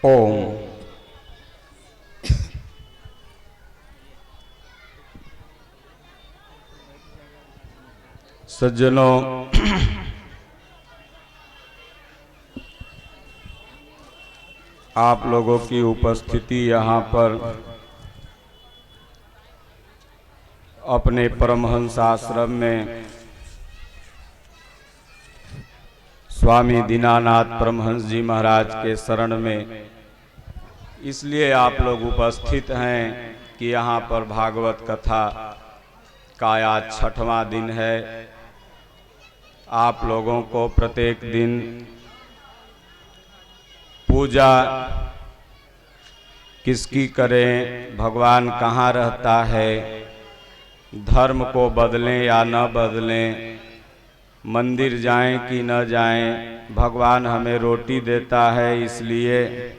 ओम। सज्जनों, आप लोगों की उपस्थिति यहाँ पर अपने परमहंस आश्रम में स्वामी दीनानाथ परमहंस जी महाराज के शरण में इसलिए आप लोग उपस्थित हैं कि यहाँ पर भागवत कथा का आज 6वां दिन है। आप लोगों को प्रत्येक दिन पूजा किसकी करें, भगवान कहाँ रहता है, धर्म को बदलें या न बदलें, मंदिर जाएं कि न जाएं, भगवान हमें रोटी देता है इसलिए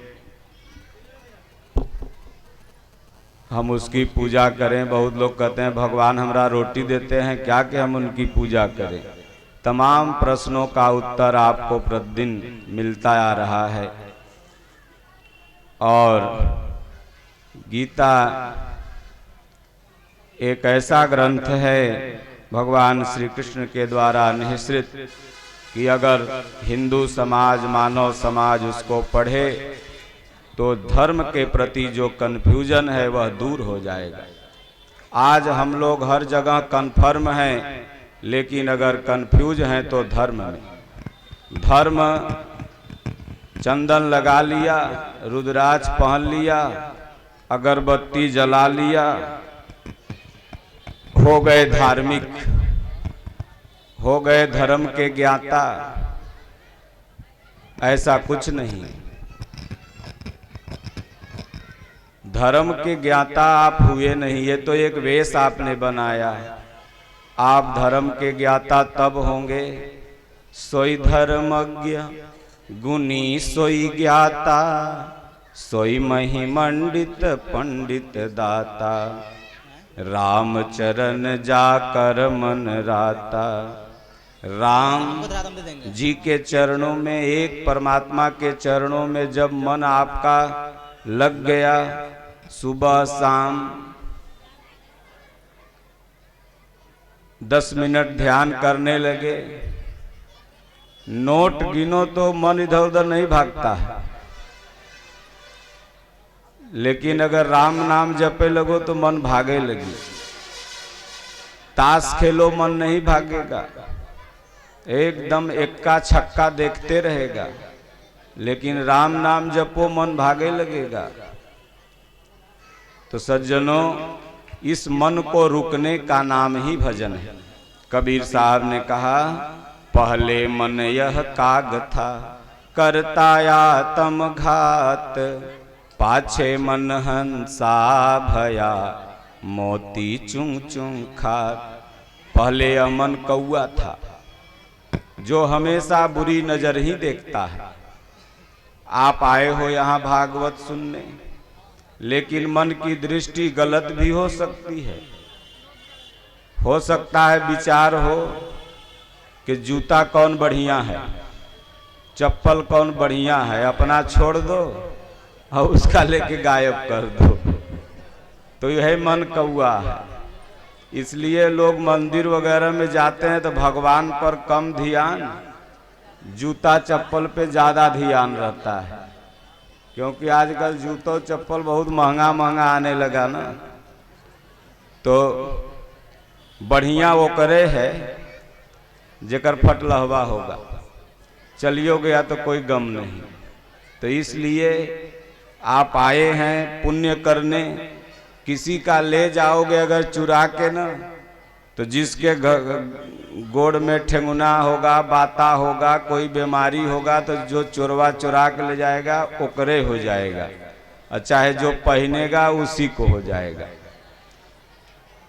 हम उसकी पूजा करें। बहुत लोग कहते हैं भगवान हमरा रोटी देते हैं क्या कि हम उनकी पूजा करें। तमाम प्रश्नों का उत्तर आपको प्रतिदिन मिलता आ रहा है। और गीता एक ऐसा ग्रंथ है भगवान श्री कृष्ण के द्वारा निःसृत कि अगर हिंदू समाज, मानव समाज उसको पढ़े तो धर्म के प्रति जो कन्फ्यूजन है वह दूर हो जाएगा। आज हम लोग हर जगह कन्फर्म हैं, लेकिन अगर कन्फ्यूज हैं तो धर्म में। धर्म चंदन लगा लिया, रुद्राक्ष पहन लिया, अगरबत्ती जला लिया, हो गए धार्मिक, हो गए धर्म के ज्ञाता। ऐसा कुछ नहीं। धर्म के ज्ञाता आप हुए नहीं, ये तो एक वेश आपने बनाया है। आप धर्म के ज्ञाता तब होंगे सोई धर्मज्ञ गुणी सोई ज्ञाता, सोई महिमंडित पंडित दाता, राम चरण जाकर मन राता। राम जी के चरणों में, एक परमात्मा के चरणों में जब मन आपका लग गया, सुबह शाम 10 मिनट ध्यान करने लगे, नोट गिनो तो मन इधर उधर नहीं भागता है। लेकिन अगर राम नाम जपे लगो तो मन भागे लगी। ताश खेलो मन नहीं भागेगा, एकदम एक्का छक्का देखते रहेगा। लेकिन राम नाम जपो मन भागे लगेगा। तो सज्जनों, इस मन को रुकने का नाम ही भजन है। कबीर साहब ने कहा, पहले मन यह काग था, करता आत्म घात, पाछे मन हंसा भया, मोती चुंग चुंग खात। पहले यह मन कौआ था जो हमेशा बुरी नजर ही देखता है। आप आए हो यहाँ भागवत सुनने, लेकिन मन की दृष्टि गलत भी हो सकती है। हो सकता है विचार हो कि जूता कौन बढ़िया है, चप्पल कौन बढ़िया है, अपना छोड़ दो और उसका लेके गायब कर दो। तो यह मन कौआ है। इसलिए लोग मंदिर वगैरह में जाते हैं तो भगवान पर कम ध्यान, जूता चप्पल पे ज़्यादा ध्यान रहता है। क्योंकि आजकल जूतों चप्पल बहुत महंगा महंगा आने लगा ना। तो बढ़िया वो करे है जेकर फटलहवा होगा, चलियो गया तो कोई गम नहीं। तो इसलिए आप आए हैं पुण्य करने। किसी का ले जाओगे अगर चुरा के ना, तो जिसके गोड़ में ठेंगुना होगा, बाता होगा, कोई बीमारी होगा, तो जो चोरवा चुरा के ले जाएगा ओकरे हो जाएगा, और चाहे जो पहनेगा उसी को हो जाएगा।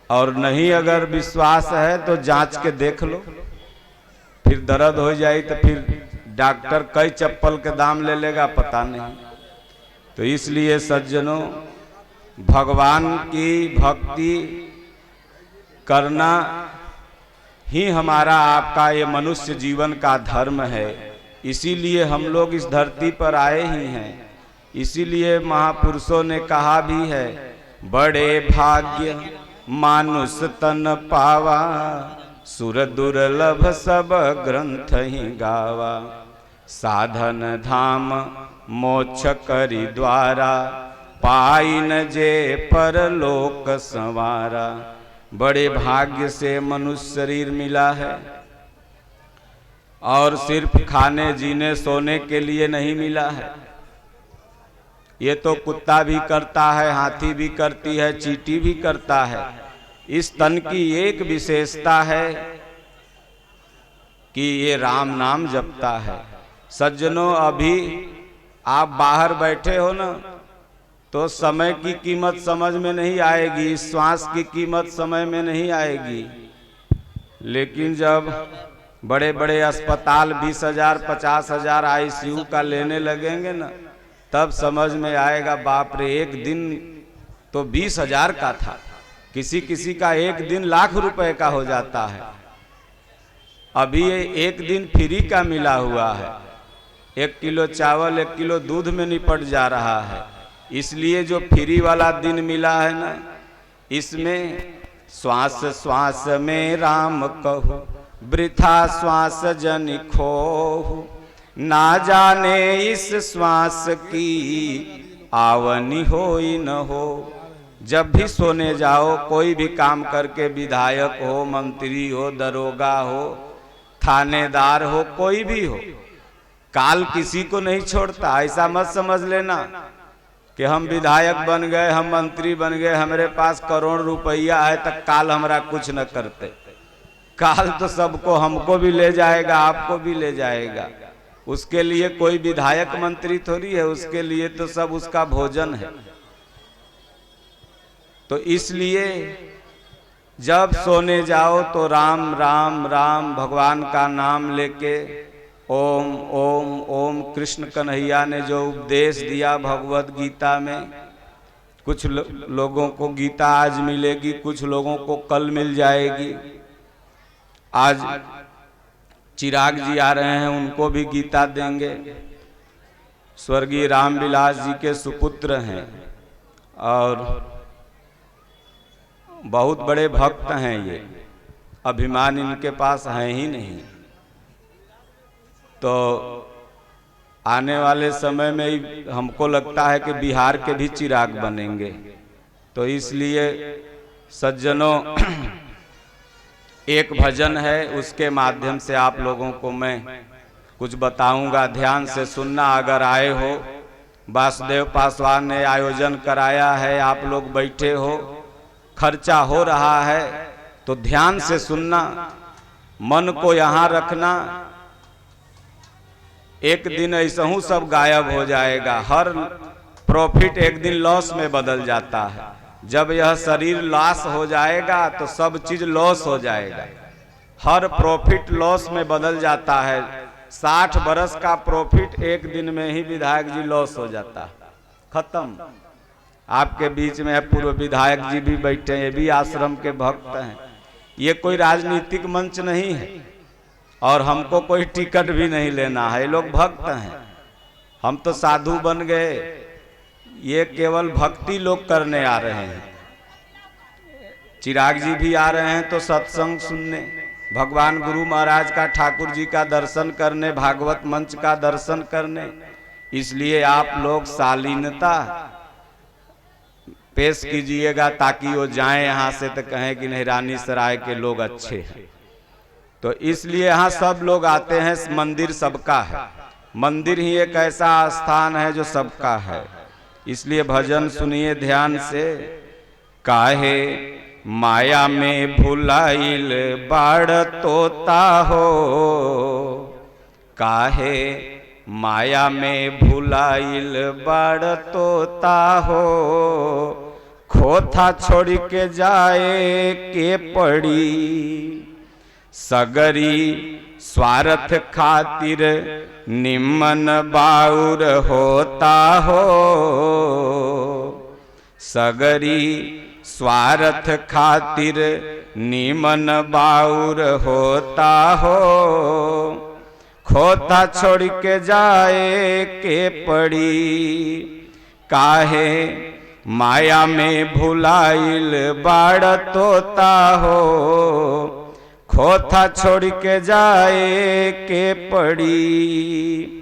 और नहीं अगर विश्वास है तो जांच के देख लो, फिर दर्द हो जाए तो फिर डॉक्टर कई चप्पल के दाम ले लेगा पता नहीं। तो इसलिए सज्जनों, भगवान की भक्ति करना ही हमारा आपका ये मनुष्य जीवन का धर्म है। इसीलिए हम लोग इस धरती पर आए ही हैं इसीलिए महापुरुषों ने कहा भी है, बड़े भाग्य मानुष तन पावा, सुर दुर्लभ सब ग्रंथ ही गावा। साधन धाम मोक्ष करी द्वारा, पाई न जे परलोक संवारा। बड़े भाग्य से मनुष्य शरीर मिला है, और सिर्फ खाने जीने सोने के लिए नहीं मिला है। ये तो कुत्ता भी करता है, हाथी भी करती है, चींटी भी करता है। इस तन की एक विशेषता है कि ये राम नाम जपता है। सज्जनों, अभी आप बाहर बैठे हो ना, तो समय की कीमत समझ में नहीं आएगी, श्वास की कीमत समय में नहीं आएगी। लेकिन जब बड़े बड़े अस्पताल 20,000 50,000 ICU का लेने लगेंगे ना, तब समझ में आएगा, बाप रे, एक दिन तो 20,000 का था, किसी किसी का एक दिन लाख रुपए का हो जाता है। अभी ये एक दिन फ्री का मिला हुआ है, 1 किलो चावल 1 किलो दूध में निपट जा रहा है। इसलिए जो फ्री वाला दिन मिला है ना, इसमें श्वास श्वास में राम कहूँ, वृथा श्वास जन खोहु, ना जाने इस श्वास की आवनी होई न हो। जब भी सोने जाओ, कोई भी काम करके, विधायक हो, मंत्री हो, दरोगा हो, थानेदार हो, कोई भी हो, काल किसी को नहीं छोड़ता। ऐसा मत समझ लेना कि हम विधायक बन गए, हम मंत्री बन गए, हमारे पास करोड़ रुपया है, तक काल हमारा कुछ न करते। काल तो सबको, हमको भी ले जाएगा, आपको भी ले जाएगा। उसके लिए कोई विधायक मंत्री थोड़ी है, उसके लिए तो सब उसका भोजन है। तो इसलिए जब सोने जाओ तो राम राम राम भगवान का नाम लेके, ओम ओम ओम। कृष्ण कन्हैया ने जो उपदेश दिया भगवत गीता में, कुछ लोगों को गीता आज मिलेगी, कुछ लोगों को कल मिल जाएगी। आज चिराग जी आ रहे हैं, उनको भी गीता देंगे। स्वर्गीय रामविलास जी के सुपुत्र हैं और बहुत बड़े भक्त हैं ये, अभिमान इनके पास है ही नहीं। तो आने वाले समय में ही हमको लगता है कि बिहार के भी चिराग बनेंगे। तो इसलिए सज्जनों, एक भजन है, उसके माध्यम से आप लोगों को मैं कुछ बताऊंगा, ध्यान से सुनना। अगर आए हो, वासुदेव पासवान ने आयोजन कराया है, आप लोग बैठे हो, खर्चा हो रहा है, तो ध्यान से सुनना, मन को यहाँ रखना। एक दिन ऐसा हूँ सब गायब हो जाएगा। हर प्रॉफिट एक दिन लॉस में बदल जाता है। जब यह शरीर लॉस हो जाएगा तो सब चीज लॉस हो जाएगा। हर प्रॉफिट लॉस में बदल जाता है। 60 बरस का प्रॉफिट एक दिन में ही विधायक जी लॉस हो जाता है, खत्म। आपके बीच में पूर्व विधायक जी भी बैठे हैं, ये भी आश्रम के भक्त हैं। ये कोई राजनीतिक मंच नहीं है और हमको कोई टिकट भी नहीं लेना है। ये लोग भक्त हैं, हम तो साधु बन गए। ये केवल भक्ति लोग करने आ रहे हैं। चिराग जी भी आ रहे हैं तो सत्संग सुनने, भगवान गुरु महाराज का, ठाकुर जी का दर्शन करने, भागवत मंच का दर्शन करने। इसलिए आप लोग शालीनता पेश कीजिएगा ताकि वो जाएं यहाँ से तो कहें कि नहीं, रानी सराय के लोग अच्छे हैं। तो इसलिए यहाँ सब लोग आते हैं। मंदिर सबका है, मंदिर ही एक ऐसा स्थान है जो सबका है। इसलिए भजन सुनिए ध्यान से। काहे माया में भुलाइल बाड़ तोता हो, काहे माया में भुलाइल बाड़ तोता हो, खोथा छोड़ के जाए के पड़ी, सगरी स्वार्थ खातिर निम्न बाउर होता हो, सगरी स्वार्थ खातिर निमन बाउर होता हो, खोता छोड़ के जाए के पड़ी। काहे माया में भुलाइल बाड़ तोता हो, खोता छोड़ के जाए के पड़ी।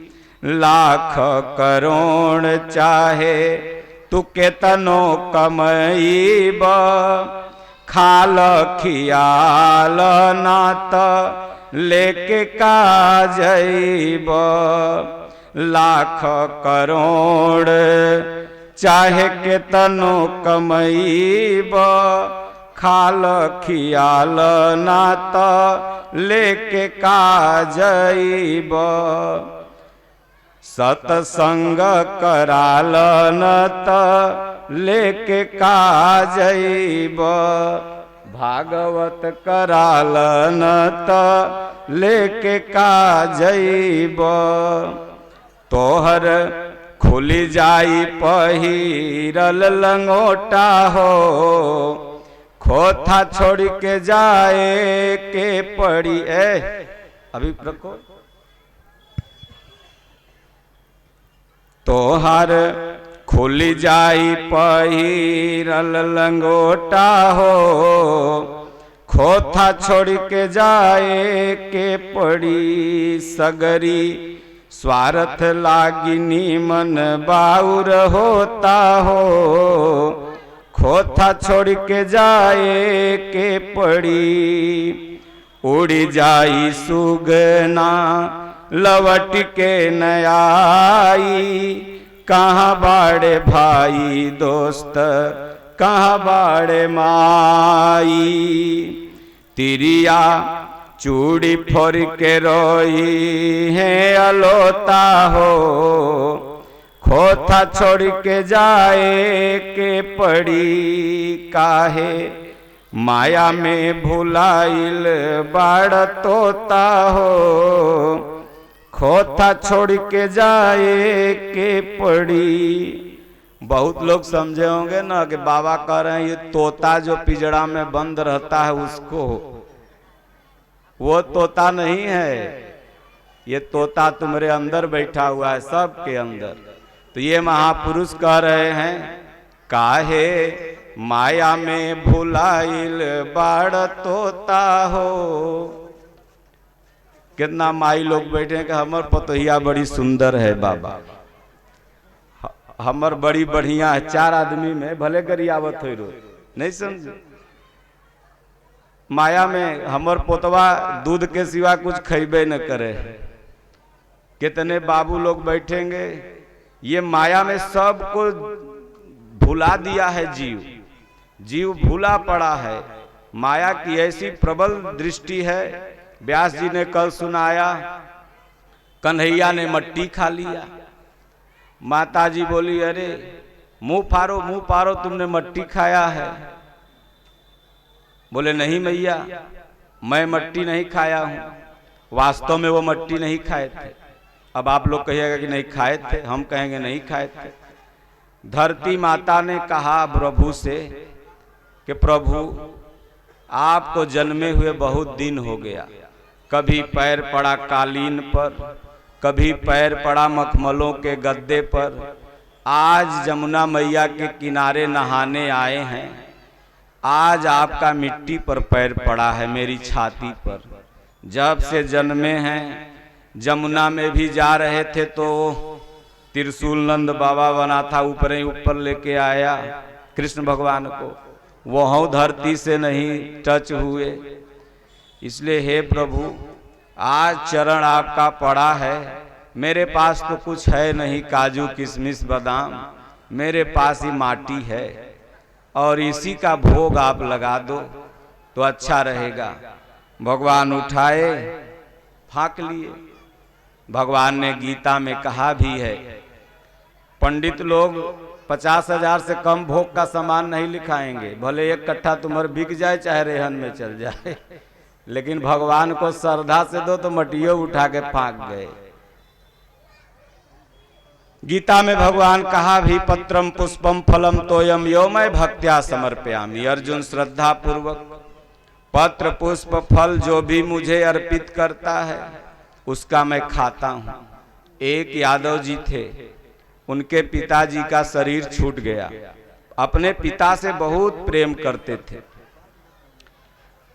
लाख करोड़ चाहे तू केतनो कमईब, खाल खियाल नात लेके का जईब। लाख करोड़ चाहे केतनो कमईब, खाल खियाल नात लेके का जईब। सतसंग कराल नत लेके का जईब। भागवत कराल नत लेके का जईब। तोहर खुली जाई पहिरल लंगोटा हो, खोथा छोड़ के जाए के पड़ी। अभी रखो। तोहर खुली जाई पहिरल लंगोटा हो, खोथा छोड़ के जाए के पड़ी। सगरी स्वार्थ लागिनी मन बाउर होता हो, खोथा छोड़ के जाए के पड़ी। उड़ी जाई सुगना लवट के न आई, कहाँ बाड़े भाई दोस्त कहाँ बाड़े माई। तिरिया चूड़ी फोड़ के रोई है अलोता हो, खोथा छोड़ के जाए के पड़ी। काहे माया में भुलाइल बाड़ तोता हो, खोथा छोड़ के जाए के पड़ी। बहुत लोग समझे होंगे ना कि बाबा कह रहे हैं ये तोता जो पिंजड़ा में बंद रहता है उसको, वो तोता नहीं है, ये तोता तुम्हारे अंदर बैठा हुआ है, सबके अंदर। तो ये महापुरुष कह रहे हैं काहे माया में भुलाइल बाड़ तोता हो। कितना माई लोग बैठे कि हमर पतोहिया बड़ी सुंदर है बाबा, हमर बड़ी बढ़िया है, 4 आदमी में भले गरियावत हो रो, नहीं समझे। माया में हमर पोतवा दूध के सिवा कुछ खैबे न करे। कितने बाबू लोग बैठेंगे, ये माया में सबको भुला दिया है। जीव भूला पड़ा है। माया की ऐसी प्रबल दृष्टि है। व्यास जी ने कल सुनाया, कन्हैया ने मट्टी खा लिया। माता जी बोली अरे मुंह फाड़ो तुमने मट्टी खाया है। बोले नहीं मैया मैं मट्टी नहीं खाया हूं, वास्तव में वो मट्टी नहीं खाए थे। अब आप लोग कहिएगा कि नहीं खाए थे, हम कहेंगे नहीं खाए थे। धरती माता ने कहा प्रभु से कि प्रभु आपको जन्मे हुए बहुत दिन हो गया, कभी पैर पड़ा कालीन पर, कभी पैर पड़ा मखमलों के गद्दे पर, आज जमुना मैया के किनारे नहाने आए हैं, आज आपका मिट्टी पर पैर पड़ा है मेरी छाती पर। जब से जन्मे हैं जमुना में भी जा रहे थे तो त्रिशूल नंद बाबा बना था, ऊपर ही ऊपर लेके आया कृष्ण भगवान को, वह धरती से नहीं टच हुए। इसलिए हे प्रभु आज चरण आपका पड़ा है, मेरे पास तो कुछ है नहीं काजू किशमिश बादाम, मेरे पास ही माटी है और इसी का भोग आप लगा दो तो अच्छा रहेगा। भगवान उठाए फाँक लिए। भगवान ने गीता में कहा भी है, पंडित लोग 50,000 से कम भोग का सामान नहीं लिखाएंगे, भले 1 कट्ठा तुम्हारे बिक जाए चाहे रेहन में चल जाए, लेकिन भगवान को श्रद्धा से दो तो मटियो उठा के फाँक गए। गीता में भगवान कहा भी, पत्रम पुष्पम फलम तोयम यो मैं भक्त्या समर्पयामि। अर्जुन श्रद्धा पूर्वक पत्र पुष्प फल जो भी मुझे अर्पित करता है उसका मैं खाता हूँ। एक यादव जी थे, उनके पिताजी का शरीर छूट गया। अपने पिता से बहुत प्रेम करते थे।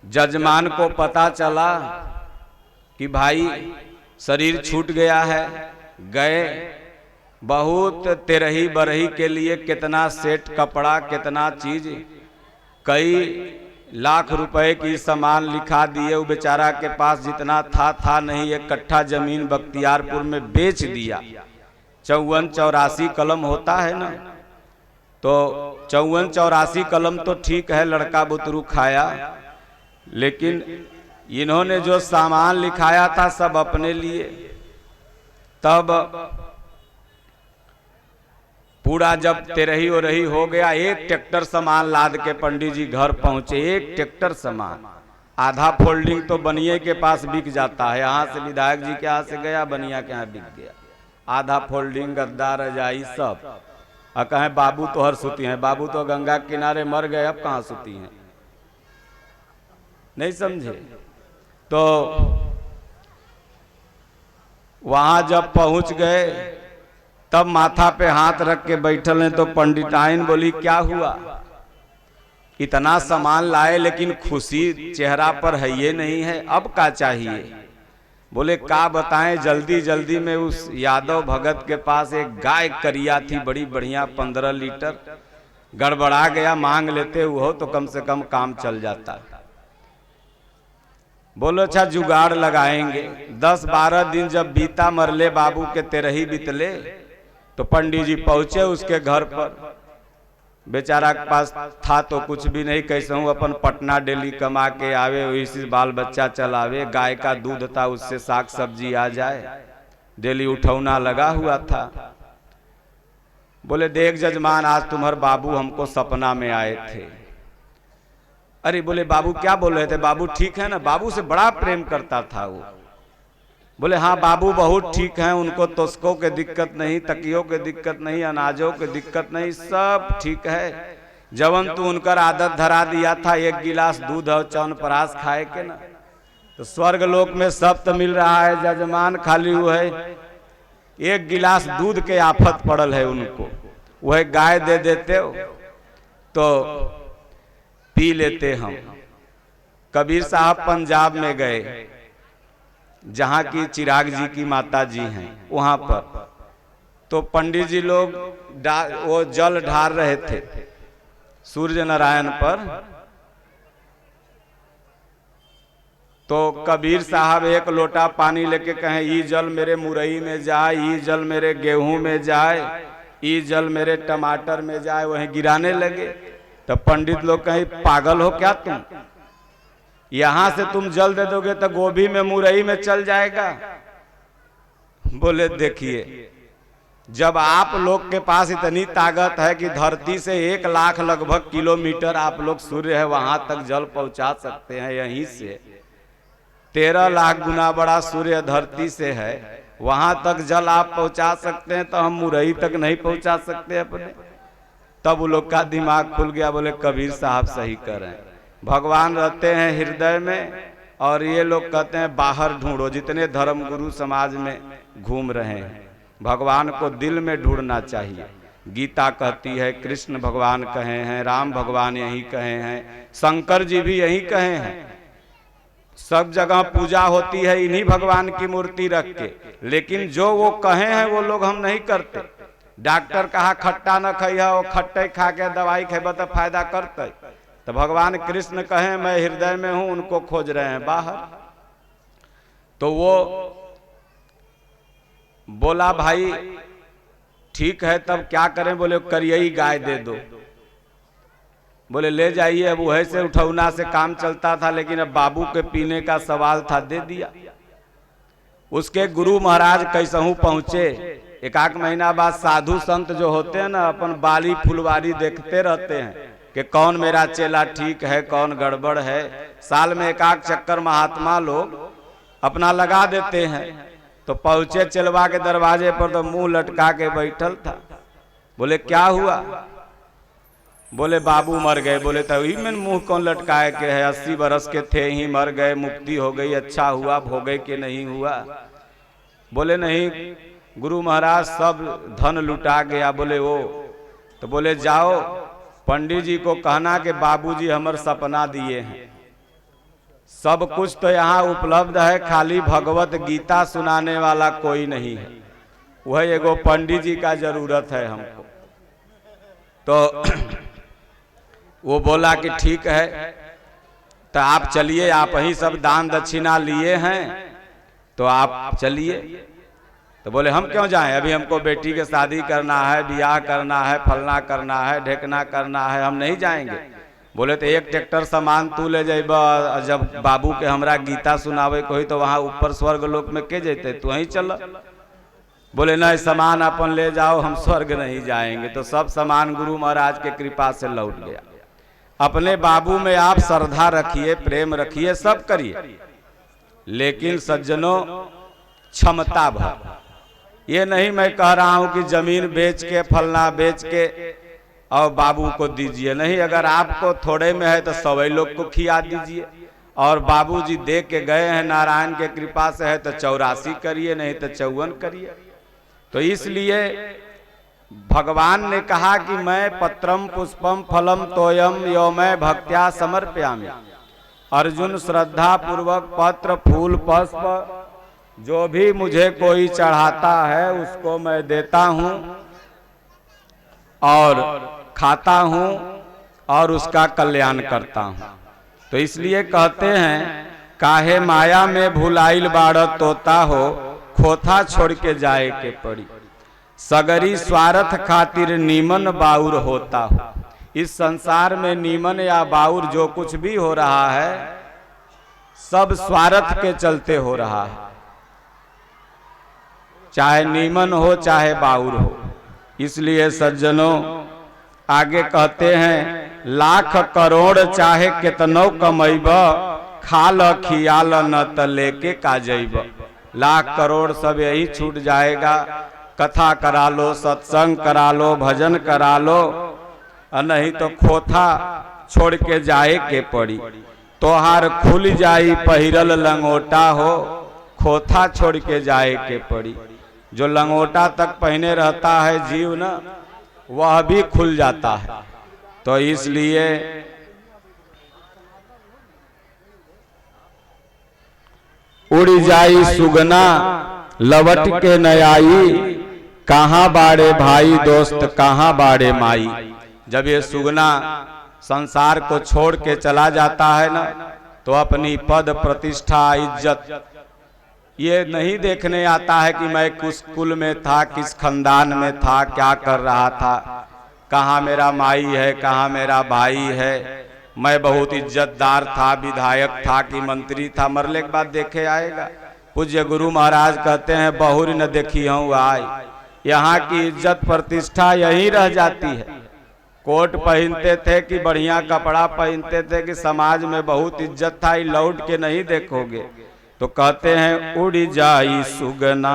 जजमान को पता चला कि भाई शरीर छूट गया है, गए बहुत तेरही बरही के लिए कितना सेट कपड़ा, कितना चीज, कई लाख रुपए की सामान लिखा दिए। वो बेचारा के पास जितना था नहीं, 1 कट्ठा जमीन बख्तियारपुर में बेच दिया। 54-84 कलम होता है ना, तो 54-84 कलम तो ठीक है, लड़का बुतरू खाया, लेकिन इन्होंने जो सामान लिखाया था सब अपने लिए। तब पूरा जब तेरही ओरही हो गया, 1 ट्रैक्टर सामान लाद के पंडित जी घर पहुंचे। 1 ट्रैक्टर सामान, आधा फोल्डिंग तो बनिए के पास बिक जाता है। यहाँ से विधायक जी के यहाँ से गया, बनिया के यहाँ बिक गया। आधा फोल्डिंग, गद्दा, रजाई सब। और कहें बाबू तो हर सुती हैं, बाबू तो गंगा के किनारे मर गए, अब कहाँ सुती हैं, नहीं समझे। तो वहां जब पहुंच गए, तब माथा पे हाथ रख के बैठल हैं। तो पंडिताइन बोली क्या हुआ, इतना सामान लाए लेकिन खुशी चेहरा पर है ये नहीं है, अब क्या चाहिए। बोले क्या बताएं, जल्दी जल्दी में उस यादव भगत के पास एक गाय करिया थी बड़ी बढ़िया, 15 लीटर, गड़बड़ा गया, मांग लेते हो तो कम से कम काम चल जाता। बोलो अच्छा जुगाड़ लगाएंगे। 10-12 दिन जब बीता, मरले बाबू के तेरही बीतले, तो पंडित जी पहुंचे उसके घर पर। बेचारा के पास था तो कुछ भी नहीं, कैसे हूँ अपन पटना डेली कमा के आवे, वही से बाल बच्चा चलावे, गाय का दूध था उससे साग सब्जी आ जाए, डेली उठौना लगा हुआ था। बोले देख जजमान, आज तुम्हारे बाबू हमको सपना में आए थे। अरे बोले बाबू क्या बोल रहे थे, बाबू ठीक है ना, बाबू से बड़ा प्रेम करता था वो। बोले हाँ बाबू बहुत ठीक हैं, उनको तोस्कों के दिक्कत नहीं, तकियों के दिक्कत नहीं, अनाजों के दिक्कत नहीं, सब ठीक है। जवन तू उनकर आदत धरा दिया था 1 गिलास दूध और च्यवनप्राश खाए के ना, तो स्वर्ग लोक में सब तो मिल रहा है जजमान, खाली वो है 1 गिलास दूध के आफत पड़ल है उनको, वह गाय दे देते हो तो पी लेते हम। कबीर साहब पंजाब में गए, जहाँ की चिराग जी की माता जी हैं वहां पर, तो पंडित जी लोग वो जल ढार रहे थे सूर्य नारायण पर। तो कबीर साहब 1 लोटा पानी लेके कहें, ये जल मेरे मुरई में जाए, ये जल मेरे गेहूं में जाए, ये जल मेरे टमाटर में जाए, वहीं गिराने लगे। तो पंडित लोग कहीं पागल हो क्या तुम, यहां से तुम जल दे दोगे तो गोभी में मुरई में चल जाएगा। बोले देखिए, जब आप लोग के पास इतनी ताकत है कि धरती से 1 लाख लगभग किलोमीटर आप लोग सूर्य है वहां तक जल पहुंचा सकते हैं, यहीं से 13 लाख गुना बड़ा सूर्य धरती से है, वहां तक जल आप पहुंचा सकते हैं, तो हम मुरई तक नहीं पहुंचा सकते अपने। तब वो लोग का दिमाग खुल गया, बोले कबीर साहब सही कर रहे हैं, भगवान रहते हैं हृदय में और ये लोग कहते हैं बाहर ढूंढो। जितने धर्म गुरु समाज में घूम रहे हैं, भगवान को दिल में ढूंढना चाहिए। गीता कहती है, कृष्ण भगवान कहे हैं, राम भगवान यही कहे हैं, शंकर जी भी यही कहे हैं। सब जगह पूजा होती है इन्हीं भगवान की मूर्ति रख के, लेकिन जो वो कहे हैं वो लोग हम नहीं करते। डॉक्टर कहा खट्टा न खाइए, वो खट्टे खा के दवाई खेबे तो फायदा करते। तो भगवान कृष्ण कहे मैं हृदय में हूं, उनको खोज रहे हैं बाहर। तो वो बोला भाई ठीक है तब क्या करें, बोले करियई गाय दे दो। बोले ले जाइए। अब वह से उठौना से काम चलता था, लेकिन अब बाबू के पीने का सवाल था, दे दिया। उसके गुरु महाराज कैसहू पहुंचे। 1 महीना बाद साधु संत जो होते हैं ना, अपन बाली फुलवारी देखते रहते हैं कि कौन मेरा चेला ठीक है, कौन गड़बड़ है। साल में 1 चक्कर महात्मा लोग अपना लगा देते हैं। तो पहुंचे चेलवा के दरवाजे पर, तो मुंह लटका के बैठल था। बोले क्या हुआ? बोले बाबू मर गए। बोले तो ही में मुंह कौन लटकाए के है, 80 बरस के थे ही मर गए, मुक्ति हो गई, अच्छा हुआ, भोगे के नहीं हुआ। बोले नहीं गुरु महाराज सब धन लुटा गया। बोले वो तो बोले जाओ पंडित जी को कहना कि बाबूजी हमर सपना दिए हैं, सब कुछ तो यहाँ उपलब्ध है, खाली भगवत गीता सुनाने वाला कोई नहीं है, वह एगो पंडित जी का जरूरत है हमको। तो वो बोला कि ठीक है तो आप चलिए, आप ही सब दान दक्षिणा लिए हैं तो आप चलिए। तो बोले हम क्यों जाएं, अभी हमको बेटी के शादी करना है, ब्याह करना है, फलना करना है, ढेकना करना है, हम नहीं जाएंगे। बोले तो एक ट्रैक्टर सामान तू ले जाइबा, जब बाबू के हमरा गीता सुनावे कोई तो वहाँ ऊपर स्वर्ग लोक में के जेते, तू वहीं चल। बोले नहीं सामान अपन ले जाओ, हम स्वर्ग नहीं जाएंगे। तो सब सामान गुरु महाराज के कृपा से लौट गया। अपने बाबू में आप श्रद्धा रखिए, प्रेम रखिए, सब करिए, लेकिन सज्जनों क्षमता भर। ये नहीं मैं कह रहा हूं कि जमीन बेच के फलना बेच के और बाबू को दीजिए, नहीं, अगर आपको थोड़े में है तो सभी लोग को खिया दीजिए। और बाबूजी दे के गए हैं, नारायण के कृपा से है तो 84 करिए, नहीं तो 54 करिए। तो इसलिए भगवान ने कहा कि मैं पत्रम पुष्पम फलम तोयम यो मैं भक्त्या समर्पयामि। अर्जुन श्रद्धा पूर्वक पत्र फूल पुष्प जो भी मुझे कोई चढ़ाता है उसको मैं देता हूँ और खाता हूँ और उसका कल्याण करता हूँ। तो इसलिए कहते हैं काहे माया में भुलाइल बाड़ तोता हो, खोथा छोड़ के जाए के पड़ी, सगरी स्वार्थ खातिर नीमन बाउर होता हो। इस संसार में नीमन या बाउर जो कुछ भी हो रहा है सब स्वार्थ के चलते हो रहा है, चाहे नीमन हो चाहे बाउर हो। इसलिए सज्जनों आगे कहते हैं लाख करोड़ चाहे कितनो कमैब, खाल खियाल न त लेके का जैब। लाख करोड़ सब यही छूट जाएगा, कथा करा लो, सत्संग करा लो, भजन करा लो, नहीं तो खोथा छोड़ के जाए के पड़ी। तोहार खुल जाई पहिरल लंगोटा हो, खोथा छोड़ के जाए के पड़ी। जो लंगोटा तक पहने रहता है जीव न, वह भी खुल जाता है। तो इसलिए उड़ जाई सुगना लवट के न आई, कहाँ बाड़े भाई दोस्त कहाँ बाड़े माई। जब ये सुगना संसार को छोड़ के चला जाता है ना, तो अपनी पद प्रतिष्ठा इज्जत ये नहीं देखने आता है कि मैं किस कुल में था, किस खानदान में था, क्या कर रहा था, कहाँ मेरा माई है, कहाँ मेरा भाई है, मैं बहुत इज्जतदार था, विधायक था कि मंत्री था, मरने के बाद देखे आएगा। पूज्य गुरु महाराज कहते हैं बहुर न देखी हूँ आय। यहाँ की इज्जत प्रतिष्ठा यही रह जाती है। कोट पहनते थे कि बढ़िया कपड़ा पहनते थे कि समाज में बहुत इज्जत था, लौट के नहीं देखोगे। तो कहते हैं उड़ जाई सुगना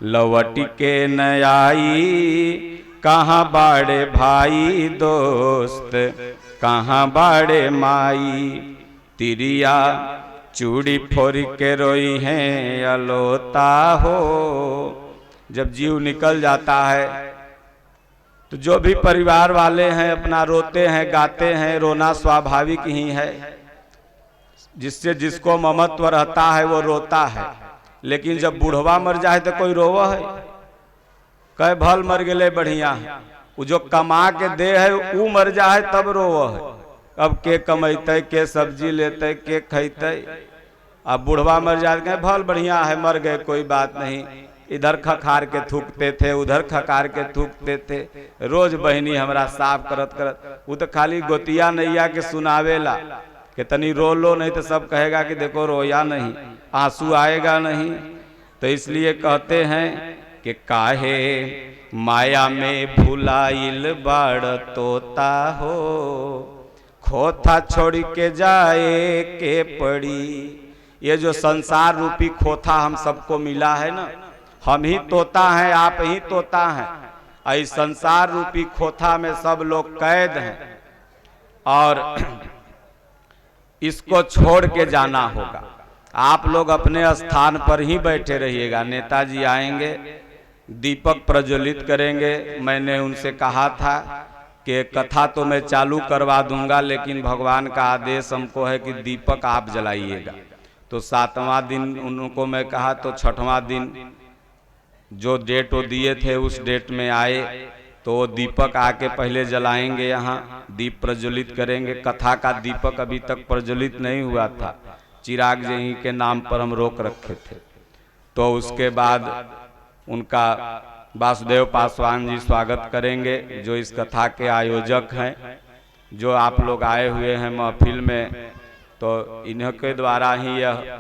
लवट के न आई, कहाँ बाड़े भाई दोस्त कहाँ बाड़े माई। तिरिया चूड़ी फोड़ के रोई हैं अलोता हो। जब जीव निकल जाता है तो जो भी परिवार वाले हैं अपना रोते हैं, गाते हैं, रोना स्वाभाविक ही है। जिससे जिसको ममत्व रहता है वो रोता है, लेकिन जब बूढ़वा मर जाए तो कोई रोवा है, कह भल मर गए बढ़िया। वो जो कमा के दे है वो मर जाए तब रोवा है। अब के कमेते, के सब्जी लेते, के खैते। अब बूढ़वा मर जाए कहे भल बढ़िया है, मर गए कोई बात नहीं। इधर खखार के थूकते थे, उधर खखार के थूकते थे, रोज बहनी हमरा साफ करत करत। वो तो खाली गोतिया नैया के सुनावेला कि तनी रो लो, नहीं तो सब कहेगा कि देखो रोया नहीं, आंसू आएगा नहीं। तो इसलिए कहते हैं कि काहे माया में भुलाइल बाड़ तोता हो, खोथा छोड़ के जाए के पड़ी। ये जो संसार रूपी खोथा हम सबको मिला है ना, हम ही तोता हैं, आप ही तोता हैं। इस संसार रूपी खोथा में सब लोग कैद हैं और इसको छोड़ के जाना होगा। आप लोग अपने स्थान पर ही बैठे रहिएगा। नेताजी आएंगे, दीपक प्रज्वलित करेंगे। मैंने उनसे कहा था कि कथा तो मैं चालू करवा दूंगा, लेकिन भगवान का आदेश हमको है कि दीपक आप जलाइएगा। तो 7वां दिन उनको मैं कहा, तो 6वां दिन जो डेट वो दिए थे उस डेट में आए, तो वो दीपक आके पहले जलाएंगे, यहाँ दीप प्रज्वलित करेंगे। कथा का दीपक अभी तक प्रज्वलित नहीं हुआ था, चिराग जी के नाम पर हम रोक रखे थे। तो उसके बाद उनका वासुदेव पासवान जी स्वागत करेंगे, जो इस कथा के आयोजक हैं, जो आप लोग आए हुए हैं महफिल में। तो इन्हीं के द्वारा ही यह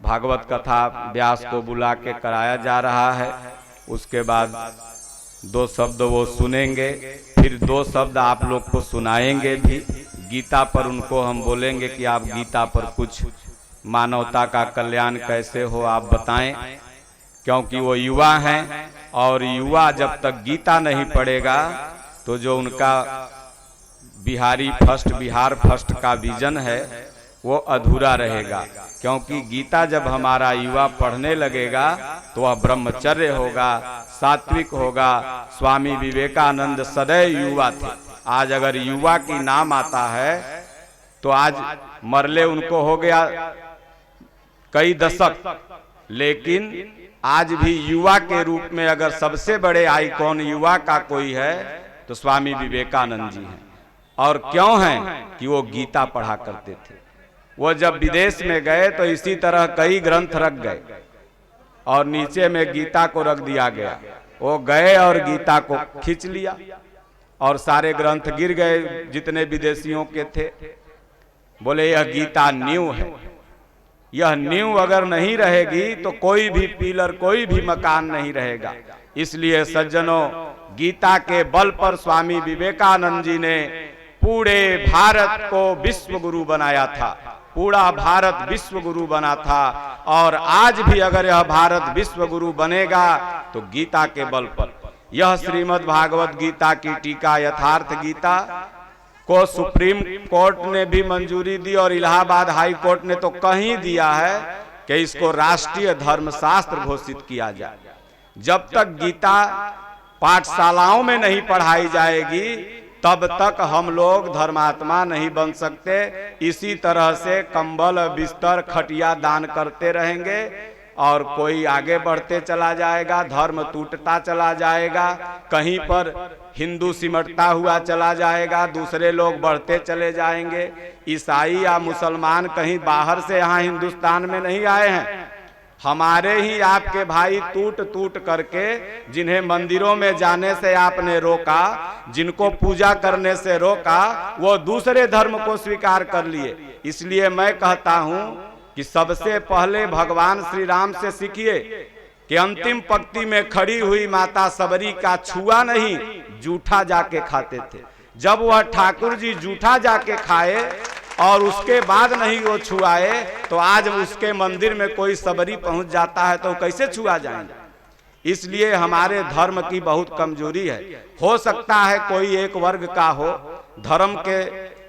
भागवत कथा व्यास को बुला के कराया जा रहा है। उसके बाद 2 शब्द वो सुनेंगे, फिर 2 शब्द आप लोग को सुनाएंगे भी। गीता पर उनको हम बोलेंगे कि आप गीता पर कुछ मानवता का कल्याण कैसे हो आप बताएं, क्योंकि वो युवा हैं, और युवा जब तक गीता नहीं पढ़ेगा तो जो उनका बिहार फर्स्ट का विजन है वो अधूरा रहेगा। क्योंकि गीता जब हमारा युवा पढ़ने लगेगा तो वह ब्रह्मचर्य होगा, सात्विक होगा। स्वामी विवेकानंद सदैव युवा थे। आज अगर युवा की नाम आता है तो आज मरले उनको हो गया कई दशक, लेकिन आज भी युवा के रूप में अगर सबसे बड़े आइकॉन युवा का कोई है तो स्वामी विवेकानंद जी हैं। और क्यों हैं कि वो गीता पढ़ा करते थे। वो जब विदेश में गए तो इसी तरह कई ग्रंथ रख गए और नीचे में गीता को रख दिया गया। वो गए और गीता को खींच लिया और सारे ग्रंथ गिर गए जितने विदेशियों के थे। बोले यह गीता न्यू है, यह न्यू अगर नहीं रहेगी तो कोई भी पिलर, कोई भी मकान नहीं रहेगा। इसलिए सज्जनों, गीता के बल पर स्वामी विवेकानंद जी ने पूरे भारत को विश्व गुरु बनाया था। पूरा भारत विश्व गुरु बना था, और आज भी अगर यह भारत विश्व गुरु बनेगा तो गीता के बल पर। यह श्रीमद् भागवत गीता की टीका यथार्थ गीता को सुप्रीम कोर्ट ने भी मंजूरी दी, और इलाहाबाद हाई कोर्ट ने तो कहीं दिया है कि इसको राष्ट्रीय धर्मशास्त्र घोषित किया जाए। जब तक गीता पाठशालाओं में नहीं पढ़ाई जाएगी तब तक हम लोग धर्मात्मा नहीं बन सकते। इसी तरह से कंबल, बिस्तर, खटिया दान करते रहेंगे और कोई आगे बढ़ते चला जाएगा, धर्म टूटता चला जाएगा, कहीं पर हिंदू सिमटता हुआ चला जाएगा, दूसरे लोग बढ़ते चले जाएंगे। ईसाई या मुसलमान कहीं बाहर से यहाँ हिंदुस्तान में नहीं आए हैं। हमारे ही आपके भाई टूट टूट करके, जिन्हें मंदिरों में जाने से आपने रोका, जिनको पूजा करने से रोका, वो दूसरे धर्म को स्वीकार कर लिए। इसलिए मैं कहता हूं कि सबसे पहले भगवान श्री राम से सीखिए कि अंतिम पंक्ति में खड़ी हुई माता सबरी का छुआ नहीं, जूठा जाके खाते थे। जब वह ठाकुर जी जूठा जाके खाए और उसके बाद नहीं वो छुआए, तो आज उसके मंदिर में कोई सबरी पहुंच जाता है तो कैसे छुआ जाएंगे। इसलिए हमारे धर्म की बहुत कमजोरी है। हो सकता है कोई एक वर्ग का हो, धर्म के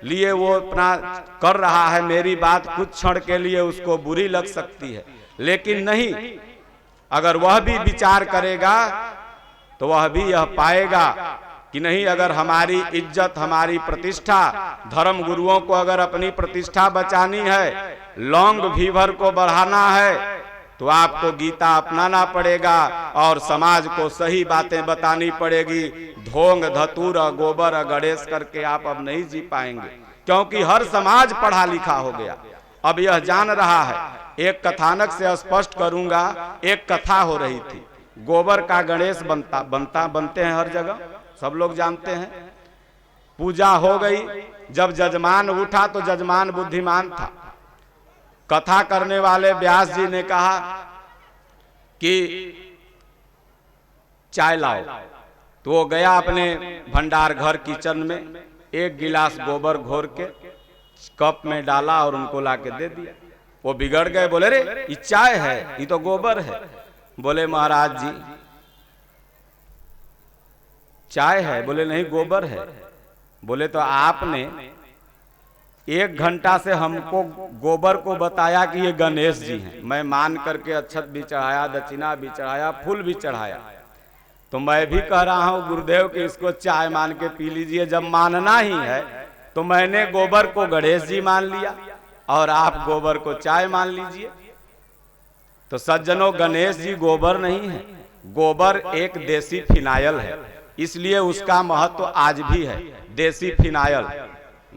लिए वो अपना कर रहा है, मेरी बात कुछ क्षण के लिए उसको बुरी लग सकती है, लेकिन नहीं, अगर वह भी विचार करेगा तो वह भी यह पाएगा कि नहीं, अगर हमारी इज्जत, हमारी प्रतिष्ठा, धर्म गुरुओं को अगर अपनी प्रतिष्ठा बचानी है, लॉन्ग फीवर को बढ़ाना है, तो आपको गीता अपनाना पड़ेगा और समाज को सही बातें बतानी पड़ेगी। ढोंग, धतूर, गोबर, गणेश करके आप अब नहीं जी पाएंगे, क्योंकि हर समाज पढ़ा लिखा हो गया, अब यह जान रहा है। एक कथानक से स्पष्ट करूंगा, एक कथा हो रही थी, गोबर का गणेश बनते हैं हर जगह, सब लोग जानते हैं। पूजा हो गई, जब जजमान उठा तो जजमान बुद्धिमान था। कथा करने वाले व्यास जी ने कहा कि चाय लाओ, तो वो गया अपने भंडार घर किचन में, एक गिलास गोबर घोर के कप में डाला और उनको लाके दे दिया। वो बिगड़ गए, बोले रे ये चाय है, ये तो गोबर है। बोले महाराज जी चाय है, बोले नहीं गोबर है। बोले तो आपने 1 घंटा से हमको गोबर को बताया कि ये गणेश जी हैं। मैं मान करके अक्षत भी चढ़ाया, दक्षिणा भी चढ़ाया, फूल भी चढ़ाया। तो मैं भी कह रहा हूँ गुरुदेव कि इसको चाय मान के पी लीजिए। जब मानना ही है तो मैंने गोबर को गणेश जी मान लिया और आप गोबर को चाय मान लीजिए। तो सज्जनों, गणेश जी गोबर नहीं है, गोबर एक देसी फिनाइल है, इसलिए उसका महत्व आज भी है। देसी फिनाइल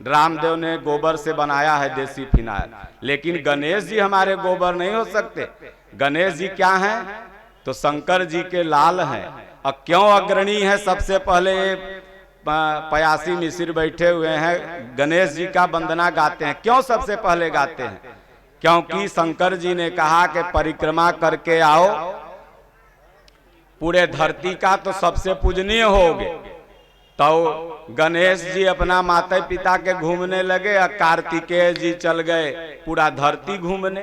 रामदेव ने गोबर से बनाया है, देसी फिनाइल। लेकिन गणेश जी हमारे गोबर नहीं हो सकते। गणेश जी क्या हैं? तो शंकर जी के लाल हैं। और क्यों अग्रणी है? सबसे पहले पयासी मिश्र बैठे हुए हैं, गणेश जी का वंदना गाते हैं। क्यों सबसे पहले गाते हैं? क्योंकि शंकर जी ने कहा कि परिक्रमा करके आओ, पूरे धरती का तो सबसे पूजनीय होगे। तो गणेश जी अपना माता पिता के घूमने लगे और कार्तिकेय जी चल गए पूरा धरती घूमने।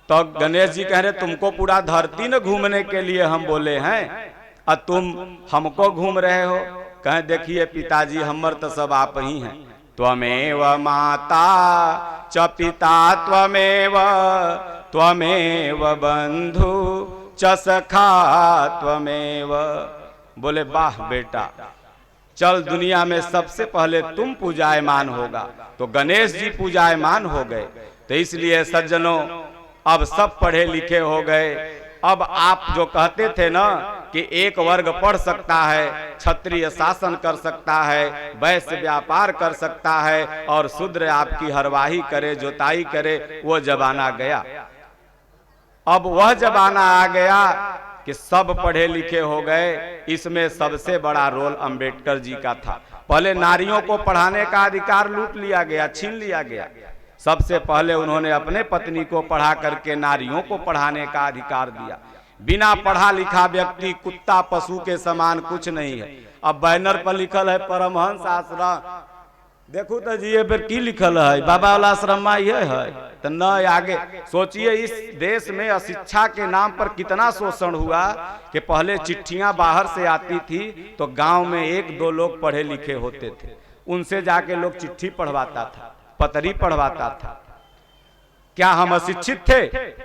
तो गणेश जी कह रहे तुमको पूरा धरती न घूमने के लिए हम बोले हैं और तुम हमको घूम रहे हो। कहे देखिए पिताजी, हमर तो सब आप ही हैं। त्वमेव माता च पिता त्वमेव, त्वमेव बंधु च सखा त्वमेव। बोले वाह बेटा, चल दुनिया में सबसे पहले तुम पूजायमान होगा। तो गणेश जी पूजायमान हो गए। तो इसलिए सज्जनों, अब सब पढ़े लिखे हो गए। अब आप जो कहते थे ना कि एक वर्ग पढ़ सकता है, क्षत्रिय शासन कर सकता है, वैश्य व्यापार कर सकता है और शूद्र आपकी हरवाही करे, जोताई करे, वो जमाना गया। अब वह जमाना आ गया कि सब पढ़े लिखे हो गए। इसमें सबसे बड़ा रोल अंबेडकर जी का था। पहले नारियों को पढ़ाने का अधिकार लूट लिया गया, छीन लिया गया। सबसे पहले उन्होंने अपने पत्नी को पढ़ा करके नारियों को पढ़ाने का अधिकार दिया। बिना पढ़ा लिखा व्यक्ति कुत्ता पशु के समान कुछ नहीं है। अब बैनर पर लिखल है परमहंस आश्रम, देखो तो जी फिर की लिखल है, बाबा वाला आश्रम ये है तो न आगे। सोचिए इस देश में अशिक्षा के नाम पर कितना शोषण हुआ कि पहले चिट्ठियां बाहर से आती थी तो गांव में 1-2 लोग पढ़े लिखे होते थे, उनसे जाके लोग चिट्ठी पढ़वाता था, पतरी पढ़वाता था। क्या हम अशिक्षित थे?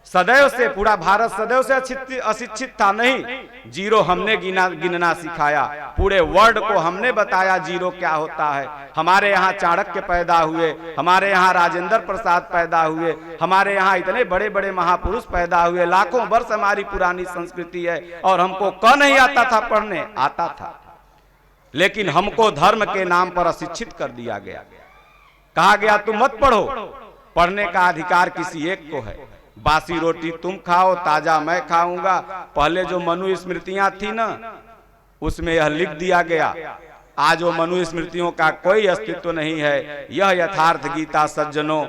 सदैव से पूरा भारत सदैव से अशिक्षित था? नहीं, जीरो हमने गिनना सिखाया। पूरे वर्ल्ड को हमने बताया जीरो क्या होता है। हमारे यहाँ चाणक्य पैदा हुए, हमारे यहाँ राजेंद्र प्रसाद पैदा हुए, हमारे यहाँ इतने बड़े बड़े महापुरुष पैदा हुए। लाखों वर्ष हमारी पुरानी संस्कृति है और हमको क नहीं आता था पढ़ने, आता था, लेकिन हमको धर्म के नाम पर अशिक्षित कर दिया गया। कहा गया तुम मत पढ़ो, पढ़ने का अधिकार किसी एक को है। बासी रोटी तुम खाओ, ताजा मैं खाऊंगा। पहले जो मनु स्मृतियां थी ना, उसमें यह लिख दिया गया। आज वो मनु स्मृतियों का कोई अस्तित्व नहीं है। यह यथार्थ गीता सज्जनों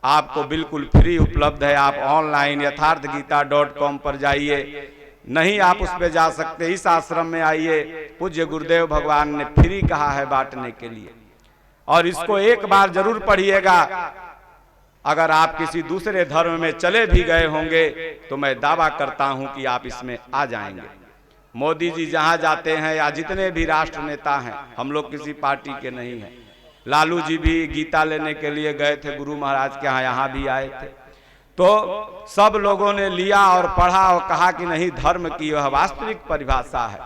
आपको बिल्कुल फ्री उपलब्ध है। आप ऑनलाइन यथार्थगीता.com पर जाइए, नहीं आप उस पर जा सकते, इस आश्रम में आइए। पूज्य गुरुदेव भगवान ने फ्री कहा है बांटने के लिए, और इसको एक बार जरूर पढ़िएगा। अगर आप किसी दूसरे धर्म में चले भी गए होंगे तो मैं दावा करता हूं कि आप इसमें आ जाएंगे। मोदी जी जहां जाते हैं या जितने भी राष्ट्र नेता हैं, हम लोग किसी पार्टी के नहीं हैं। लालू जी भी गीता लेने के लिए गए थे गुरु महाराज के यहाँ भी आए थे। तो सब लोगों ने लिया और पढ़ा और कहा कि नहीं, धर्म की यह वास्तविक परिभाषा है।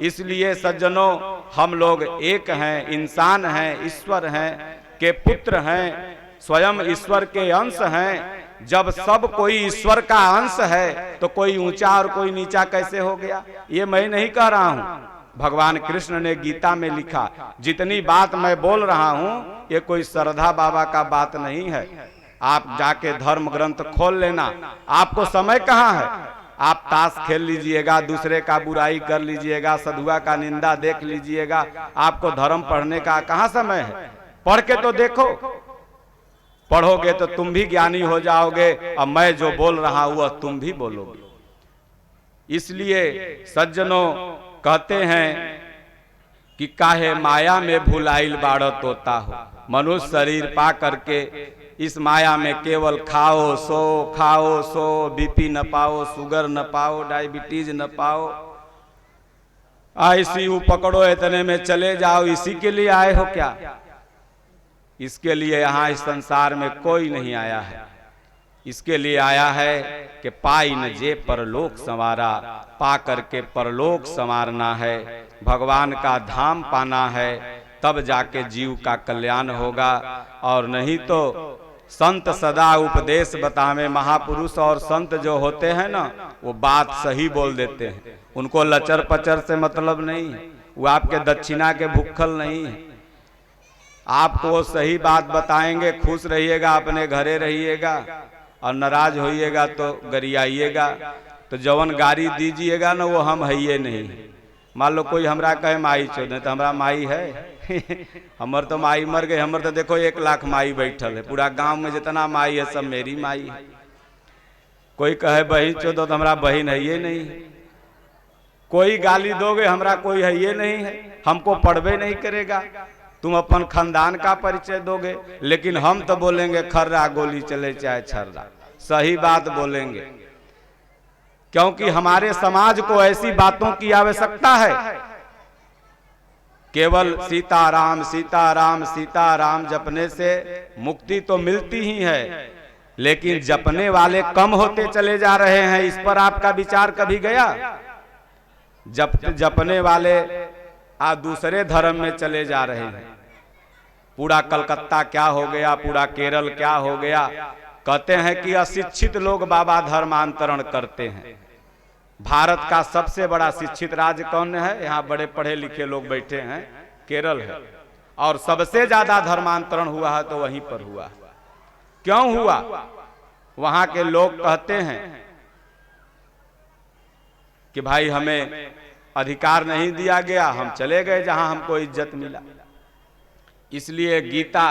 इसलिए सज्जनों, हम लोग एक हैं, इंसान हैं, ईश्वर हैं के पुत्र हैं, स्वयं ईश्वर के अंश हैं। जब सब कोई ईश्वर का अंश है तो कोई ऊंचा और कोई नीचा कैसे हो गया? ये मैं नहीं कह रहा हूं, भगवान कृष्ण ने गीता में लिखा। जितनी बात मैं बोल रहा हूं ये कोई श्रद्धा बाबा का बात नहीं है। आप जाके धर्म ग्रंथ खोल लेना। आपको समय कहाँ है? आप ताश खेल लीजिएगा, दूसरे का बुराई कर लीजिएगा, साधुआ का निंदा देख लीजिएगा। आपको धर्म पढ़ने का कहाँ समय है? पढ़ के तो देखो, पढ़ोगे तो तुम भी ज्ञानी हो जाओगे। अब मैं जो बोल रहा हूं वह तुम भी बोलोगे। इसलिए सज्जनों कहते हैं कि काहे माया में भुलाइल बाड़ तोता हो। मनुष्य शरीर पा करके इस माया में केवल खाओ सो, बीपी न पाओ, शुगर न पाओ, डायबिटीज न पाओ, ICU पकड़ो, इतने में चले जाओ। इसी के लिए आए हो क्या? इसके लिए यहाँ इस संसार में कोई नहीं आया है। इसके लिए आया है कि पाई न जे परलोक संवारा, पा करके परलोक संवारना है, भगवान का धाम पाना है, तब जाके जीव का कल्याण होगा। और नहीं तो संत सदा उपदेश बतावे। महापुरुष और संत जो होते हैं ना, वो बात सही बोल देते हैं, उनको लचर पचर से मतलब नहीं है, वो आपके दक्षिणा के भुक्खल नहीं है। आपको वो सही बात बताएंगे, खुश रहिएगा, अपने घरे रहिएगा, और नाराज होइएगा तो गरियाइएगा। तो जवन गाड़ी दीजिएगा ना, वो हम है ये नहीं। मान लो कोई हमरा कहे माई चोदे, तो हमरा माई है हमर तो माई मर गए। हमर तो देखो 1 लाख माई बैठल है, पूरा गांव में जितना माई है सब मेरी माई है। कोई कहे बहन चोदो, तो हमरा बहन है ये नहीं। कोई गाली दोगे, हमरा कोई है ये नहीं है, हमको पढ़वे नहीं करेगा। तुम अपन खानदान का परिचय दोगे, लेकिन हम तो बोलेंगे खर्रा गोली चले चाहे छर्रा, सही बात बोलेंगे, क्योंकि हमारे समाज को ऐसी बातों की आवश्यकता है। केवल सीताराम सीताराम सीताराम जपने से मुक्ति तो मिलती ही है, लेकिन जपने वाले कम होते चले जा रहे हैं। इस पर आपका विचार कभी गया? जपने वाले आज दूसरे धर्म में चले जा रहे हैं। पूरा कलकत्ता क्या हो गया, पूरा केरल क्या हो गया। कहते हैं कि अशिक्षित लोग बाबा धर्मांतरण करते हैं। भारत का सबसे बड़ा शिक्षित राज्य कौन है? यहाँ बड़े पढ़े लिखे लोग बैठे हैं, केरल है। और सबसे ज्यादा धर्मांतरण हुआ है तो वहीं पर हुआ। क्यों हुआ? वहां के लोग कहते हैं कि भाई हमें अधिकार नहीं दिया गया, हम चले गए जहां हमको इज्जत मिला। इसलिए गीता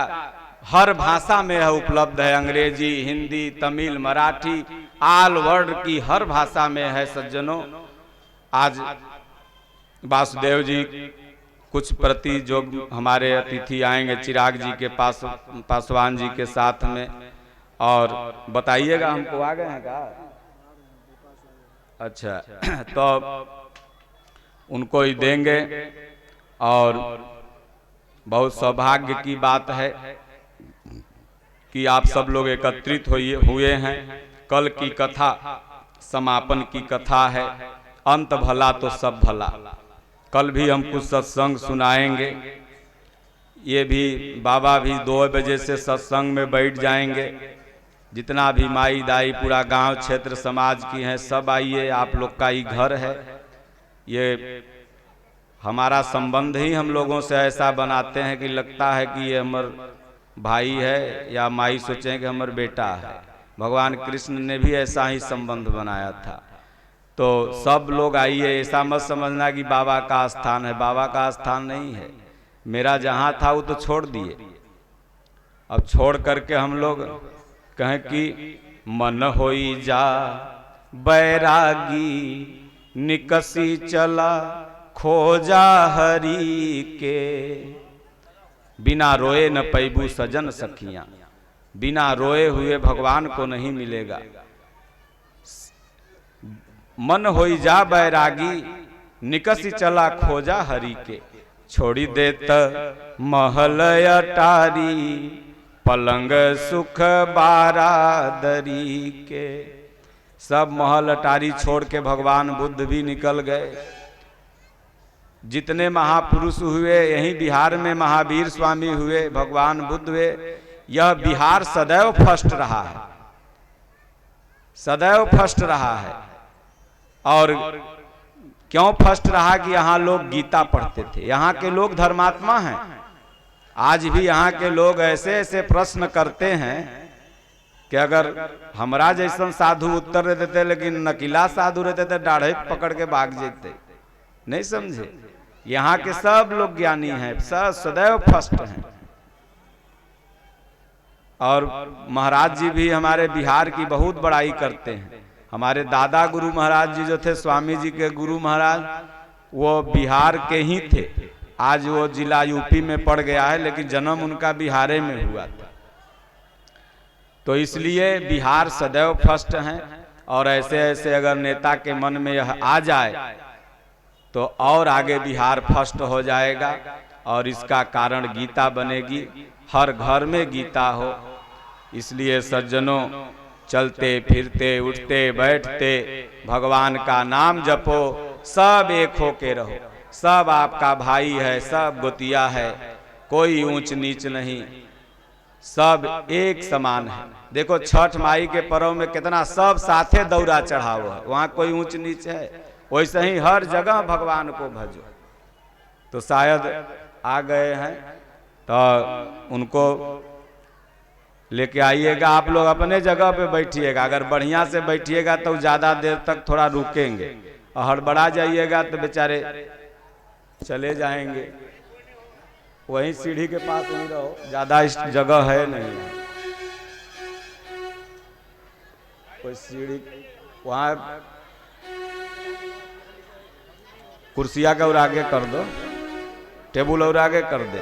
हर भाषा में है, उपलब्ध है। अंग्रेजी, हिंदी, तमिल, मराठी, ऑल वर्ल्ड की हर भाषा में है। सज्जनों, आज वासुदेव जी कुछ प्रति जो हमारे अतिथि आएंगे चिराग जी के पास, पासवान जी के साथ में, और बताइएगा हमको आ गए हैं का? अच्छा तो उनको ही देंगे। और बहुत सौभाग्य की बात है कि आप सब लोग एकत्रित हुए हैं। कल की कथा समापन की कथा है, अंत भला तो सब भला। कल भी हम कुछ सत्संग सुनाएंगे। ये भी बाबा भी 2 बजे से सत्संग में बैठ जाएंगे। जितना भी माई दाई पूरा गांव क्षेत्र समाज की हैं, सब आइए, आप लोग का ही घर है। ये हमारा संबंध ही हम लोगों से ऐसा बनाते हैं कि लगता है कि ये हमर भाई है, या माई सोचें कि हमर बेटा है। भगवान कृष्ण ने भी ऐसा ही संबंध बनाया था। तो सब लोग आइए, ऐसा मत समझना कि बाबा का स्थान है। बाबा का स्थान नहीं है। मेरा जहां था वो तो छोड़ दिए। अब छोड़ करके हम लोग कहें कि मन होई जा बैरागी, निकसी चला खोजा हरि के। बिना रोए न पैबू सजन सखियां, बिना रोए हुए भगवान को नहीं मिलेगा। मन होई जा बैरागी, निकसी चला खोजा हरि के। छोड़ी देत महल अटारी, पलंग सुख बारादरी के। सब महल अटारी छोड़ के भगवान बुद्ध भी निकल गए। जितने महापुरुष हुए, यहीं बिहार में महावीर स्वामी हुए, भगवान बुद्ध हुए। यह बिहार सदैव फर्स्ट रहा है, सदैव फर्स्ट रहा है। और क्यों फर्स्ट रहा? कि यहाँ लोग गीता पढ़ते थे। यहाँ के लोग धर्मात्मा हैं। आज भी यहाँ के लोग ऐसे ऐसे प्रश्न करते हैं कि अगर हमारा जैसा साधु उत्तर देते थे, लेकिन नकीला साधु रहते थे, डाढ़े पकड़ के भाग जाते। नहीं समझे? यहाँ के सब लोग ज्ञानी हैं, सब सदैव फर्स्ट हैं। और महाराज जी भी हमारे बिहार की बहुत बड़ाई करते हैं। हमारे दादा गुरु महाराज जी जो थे, स्वामी जी के गुरु महाराज, वो बिहार के ही थे। आज वो जिला यूपी में पड़ गया है, लेकिन जन्म उनका बिहार में हुआ था। तो इसलिए बिहार सदैव फर्स्ट हैं। और ऐसे ऐसे अगर नेता के मन में यह आ जाए तो और आगे बिहार फर्स्ट हो जाएगा। और इसका कारण गीता बनेगी, हर घर में गीता हो। इसलिए सज्जनों, चलते फिरते उठते बैठते भगवान का नाम जपो, सब एक होके रहो। सब आपका भाई है, सब गोतिया है, कोई ऊंच नीच नहीं, सब एक समान है। देखो छठ माई के पर्व में कितना सब साथे दौरा चढ़ाओ है, वहाँ कोई ऊंच नीच है। वैसे ही हर जगह भगवान को भजो। तो शायद आ गए हैं तो उनको लेके आइएगा। आप लोग अपने जगह पे बैठिएगा, अगर बढ़िया से बैठिएगा तो ज़्यादा देर तक थोड़ा रुकेंगे, और हड़बड़ा जाइएगा तो बेचारे चले जाएंगे। वहीं सीढ़ी के पास ही रहो, ज़्यादा इस जगह है नहीं, कोई सीढ़ी वहाँ कुर्सियाँ का और आगे कर दो, टेबल और आगे कर दे,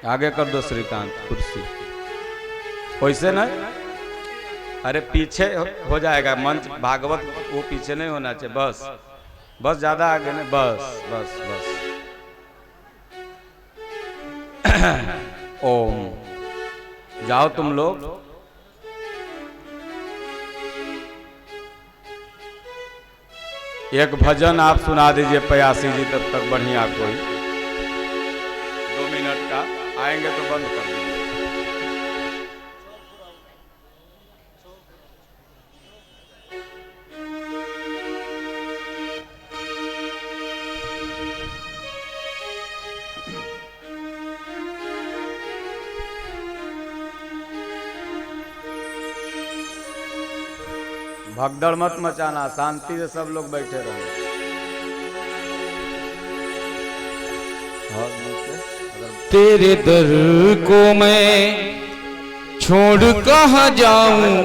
आगे कर दो श्रीकांत कुर्सी। वैसे नहीं, अरे पीछे हो जाएगा मंच, भागवत वो पीछे नहीं होना चाहिए, बस बस ज्यादा आगे नहीं, बस बस बस। ओम। जाओ तुम लोग। एक भजन आप सुना दीजिए पयासी जी, तब तक बढ़िया कोई 2 मिनट का, आएंगे तो बंद कर देंगे। भगदड़ मत मचाना, शांति से सब लोग बैठे रहो। तेरे दर को मैं छोड़ कहाँ जाऊं,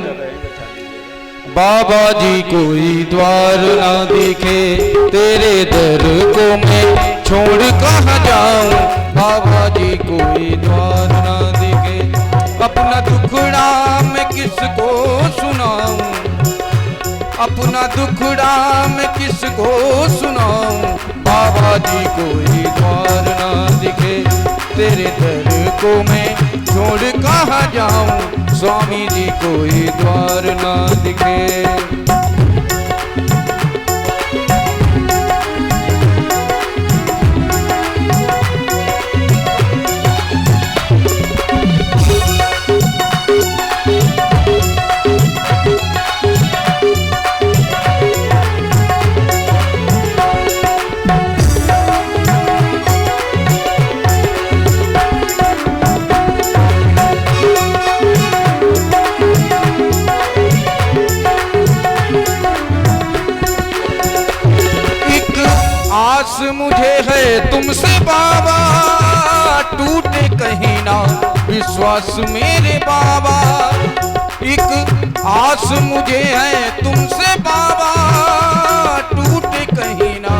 बाबा जी कोई द्वार ना दिखे। तेरे दर को मैं छोड़ कहाँ जाऊं, बाबा जी कोई द्वार ना दिखे। अपना दुखड़ा मैं किसको सुनाऊं, अपना दुखड़ा मैं किसको सुनाऊं, बाबा जी कोई द्वार ना दिखे। तेरे दर को मैं छोड़ कहाँ जाऊं, स्वामी जी कोई द्वार ना दिखे। आस मुझे है तुमसे बाबा, टूटे कहीं ना विश्वास मेरे बाबा। एक आस मुझे है तुमसे बाबा, टूटे कहीं ना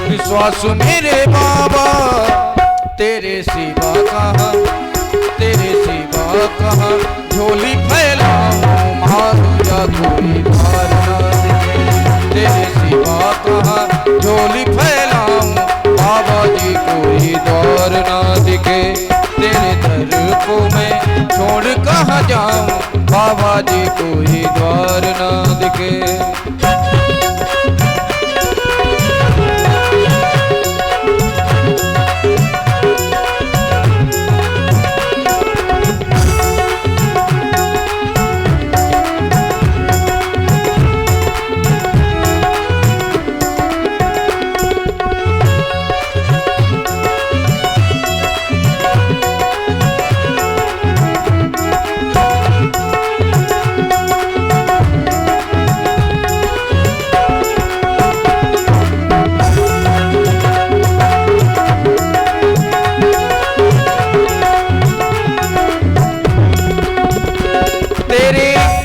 विश्वास मेरे बाबा। तेरे सिवा कहाँ, तेरे सिवा कहाँ झोली फैलाऊं, मारूं या कोई द्वार ना दिखे। तेरे सिवा कहाँ झोली फैलाऊं, बाबा जी कोई द्वार ना दिखे। तेरे दर को मैं छोड़ कहाँ जाऊं, बाबा जी कोई द्वार ना दिखे।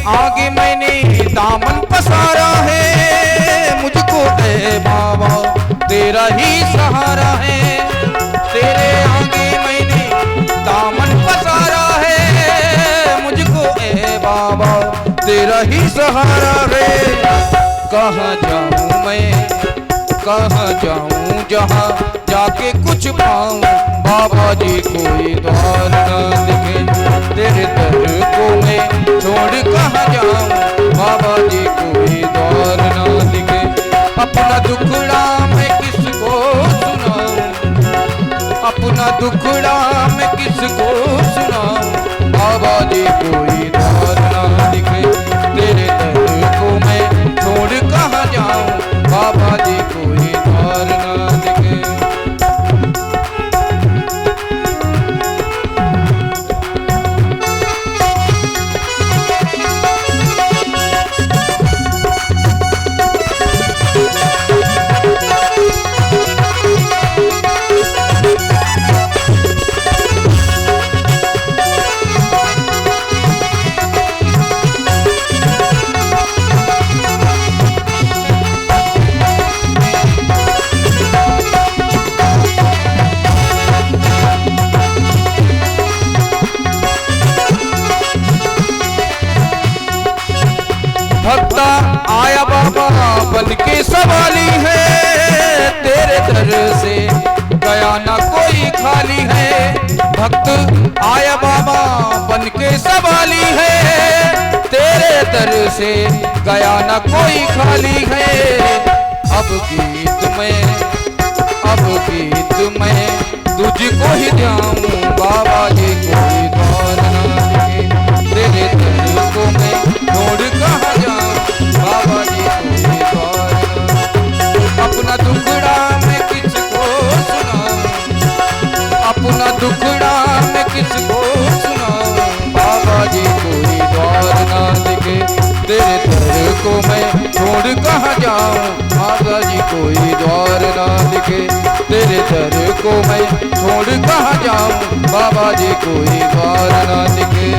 आगे मैंने दामन पसारा है, मुझको ए बाबा तेरा ही सहारा है। तेरे आगे मैंने दामन पसारा है, मुझको ए बाबा तेरा ही सहारा है। कहाँ जाऊँ मैं, कहाँ जाऊं जहाँ जाके कुछ पाऊं। बाबा जी कोई द्वार न दिखे, तेरे दर को मैं छोड़ कहाँ जाऊं। बाबा जी कोई द्वार न दिखे, अपना दुखड़ा मैं किसको सुनाऊं, अपना दुखड़ा मैं किसको सुनाऊं। बाबा जी कोई द्वार न दिखे, तेरे दर को मैं छोड़ कहाँ जाऊं। बाबा जी कोई द्वार न दिखे। भक्ता आया बाबा बन के सवाली है, तेरे दर से गया ना कोई खाली है। भक्त आया बाबा बन के सवाली है, तेरे दर से गया ना कोई खाली है। अब गीत में तुझको ही जाऊं। बाबा जी कोई द्वार न दिखे, तेरे दर को मैं छोड़ कहाँ जाऊं। बाबा जी कोई द्वार न, अपना दुखड़ा मैं किसको सुनाऊं, अपना दुखड़ा मैं किसको सुनाऊं। बाबा जी कोई द्वार न दिखे, तेरे दर को मैं छोड़ कहाँ जाऊं। बाबा जी कोई द्वार न दिखे, तेरे दर को मैं छोड़ कहाँ जाऊं। बाबा जी कोई द्वार न दिखे।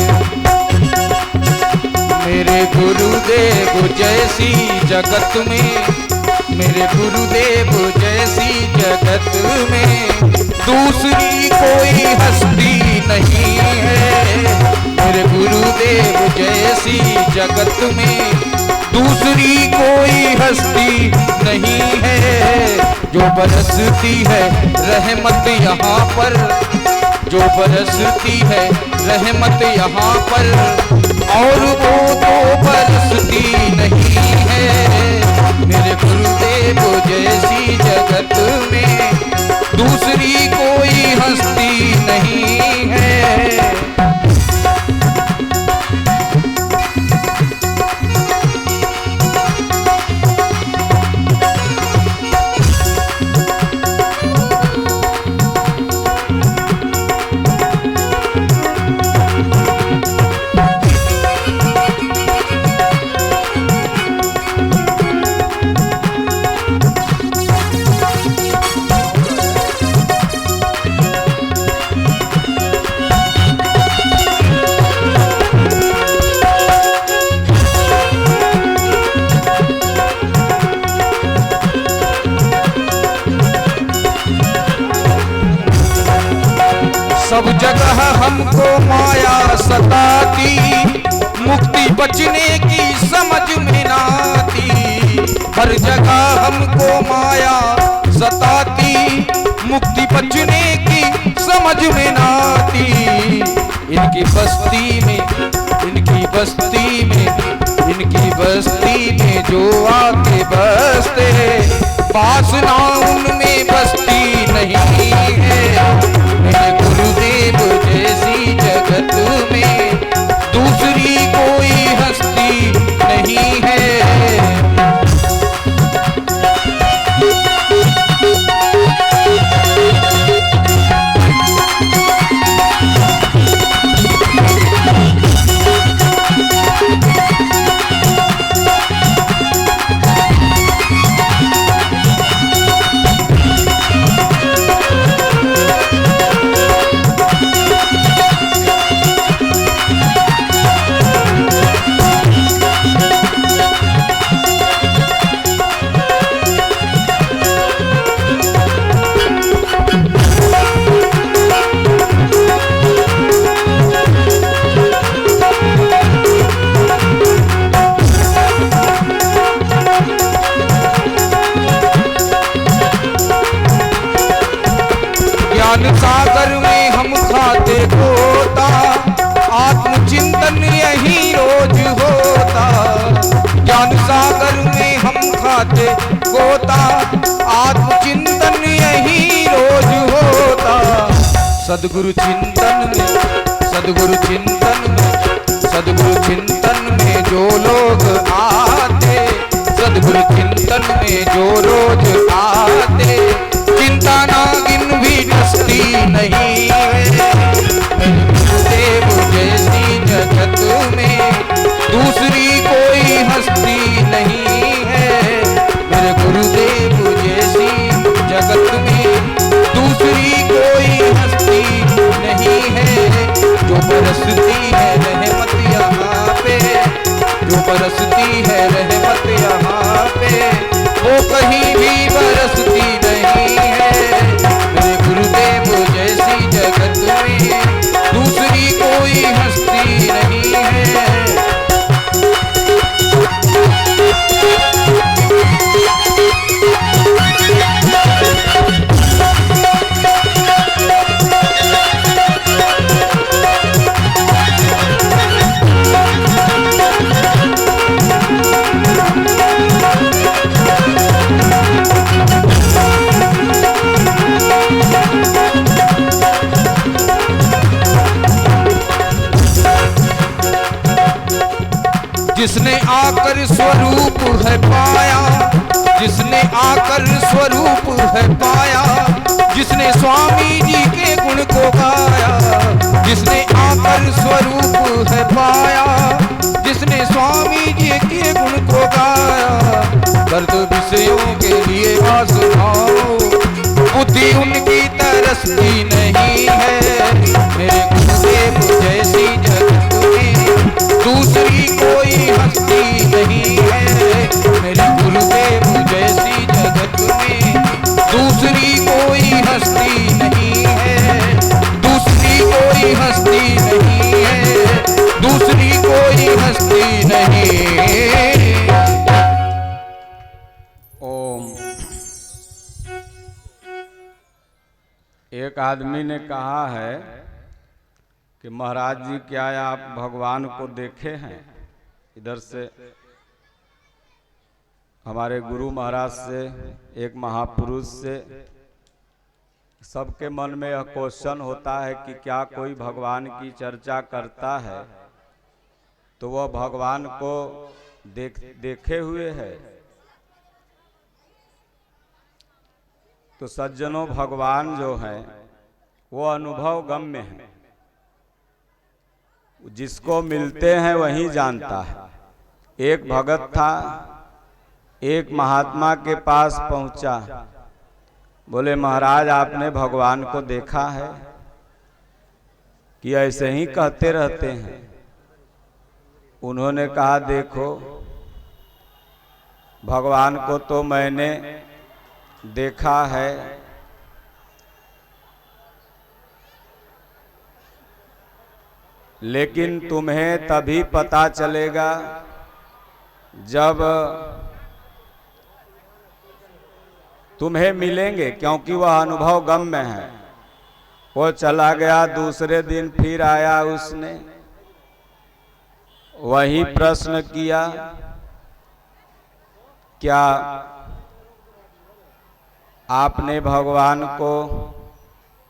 मेरे गुरुदेव जैसी जगत में, मेरे गुरुदेव जैसी जगत में दूसरी कोई हस्ती नहीं है। मेरे गुरुदेव जैसी जगत में दूसरी कोई हस्ती नहीं है। जो बरसती है रहमत यहाँ पर, जो बरसती है रहमत यहाँ पर, और वो तो बरसती नहीं है। मेरे गुरुदेव जैसी जगत में दूसरी कोई हस्ती नहीं है। सब जगह हमको माया सताती, मुक्ति बचने की समझ में ना आती। हर जगह हमको माया सताती, मुक्ति बचने की समझ में ना आती। इनकी बस्ती में, इनकी बस्ती में, इनकी बस्ती में जो आके बसते, वासना उनमें बस्ती नहीं है। मेरे गुरुदेव जैसी जगत में दूसरी कोई हस्ती नहीं है। ज्ञान सागर में हम खाते गोता, आत्मचिंतन यही रोज होता। ज्ञान सागर में हम खाते गोता, आत्मचिंतन यही रोज होता। सदगुरु चिंतन में, सदगुरु चिंतन में, सदगुरु चिंतन में जो लोग आते, सदगुरु चिंतन में जो रोज आते, चिंता नागिन भी डसती नहीं है। देव जैसी जगत में दूसरी कोई हस्ती नहीं है। मेरे गुरुदेव जैसी जगत में दूसरी कोई हस्ती नहीं है। जो बरसती है रहमत यहाँ पे, जो बरसती है रहमत यहाँ पे, वो कहीं भी बरसती नहीं है। मेरे गुरुदेव जैसी जगत में दूसरी कोई हस्ती नहीं है। जिसने आकर स्वरूप है पाया, जिसने आकर स्वरूप है पाया, जिसने स्वामी जी के गुण को गाया, जिसने आकर स्वरूप है पाया, जिसने स्वामी जी के गुण को गाया। दर्द विषयों के लिए वासनाओं, बुद्धि उनकी तरसती नहीं है। मेरे गुरुदेव जैसी जगत में दूसरी कोई हस्ती नहीं है। मेरे गुरुदेव जैसी जगत में दूसरी कोई हस्ती नहीं है। दूसरी कोई हस्ती नहीं है। दूसरी कोई हस्ती नहीं है। ओम। एक आदमी ने कहा है कि महाराज जी क्या आप भगवान को देखे हैं? इधर से हमारे गुरु महाराज से, एक महापुरुष से सबके मन में यह क्वेश्चन होता है कि क्या कोई भगवान की चर्चा करता है तो वह भगवान को देखे हुए है? तो सज्जनों, भगवान जो है वो अनुभव गम्य है। जिसको मिलते हैं वही जानता है। एक भगत था, एक महात्मा के पास पहुंचा, बोले महाराज आपने भगवान को देखा है? कि ऐसे ही कहते रहते हैं। उन्होंने कहा देखो, भगवान को तो मैंने देखा है, लेकिन तुम्हें तभी पता चलेगा जब तुम्हें मिलेंगे, क्योंकि वह अनुभव गम्य है। वो चला गया, दूसरे दिन फिर आया, उसने वही प्रश्न किया, क्या आपने भगवान को